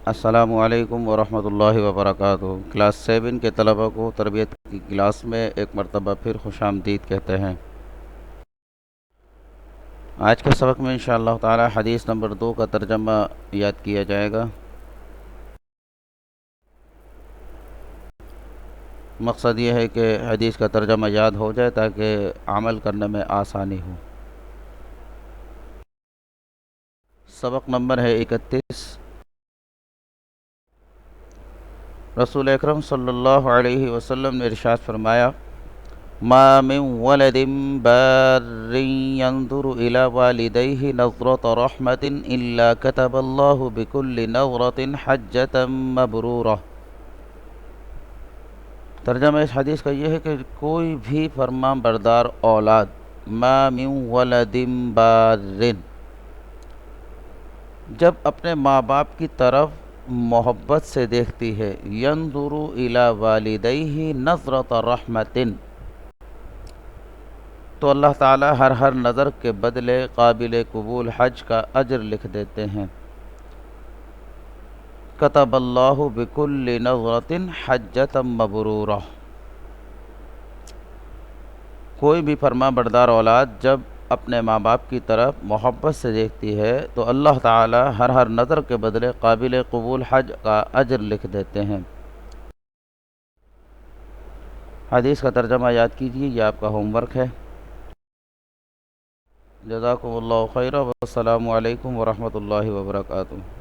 السلام علیکم ورحمۃ اللہ وبرکاتہ۔ کلاس 7 کے طلبہ کو تربیت کی کلاس میں ایک مرتبہ پھر خوش آمدید کہتے ہیں۔ آج کے سبق میں انشاءاللہ تعالی حدیث نمبر 2 کا ترجمہ یاد کیا جائے گا۔ مقصد یہ ہے کہ حدیث کا ترجمہ یاد ہو جائے تاکہ عمل کرنے میں آسانی ہو۔ سبق نمبر ہے 31۔ رسول اکرم صلی اللہ علیہ وسلم نے ارشاد فرمایا: ما من ولد بار ينظر إلى والديه نظرة رحمة إلا كتب الله بكل نظرة حجة مبرورة۔ ترجمہ اس حدیث کا یہ ہے کہ کوئی بھی فرمان بردار اولاد ما من ولد بار جب اپنے ماں باپ کی طرف محبت سے دیکھتی ہے، ينظر إلى والديه نظرة رحمة، تو اللہ تعالیٰ ہر نظر کے بدلے قابل قبول حج کا اجر لکھ دیتے ہیں۔ کتب اللہ بکل نظرۃ حجۃ مبرورہ۔ کوئی بھی فرما بردار اولاد جب اپنے ماں باپ کی طرف محبت سے دیکھتی ہے تو اللہ تعالیٰ ہر نظر کے بدلے قابل قبول حج کا اجر لکھ دیتے ہیں۔ حدیث کا ترجمہ یاد کیجیے، یہ آپ کا ہوم ورک ہے۔ جزاکم اللہ خیرا، والسلام علیکم ورحمۃ اللہ وبرکاتہ۔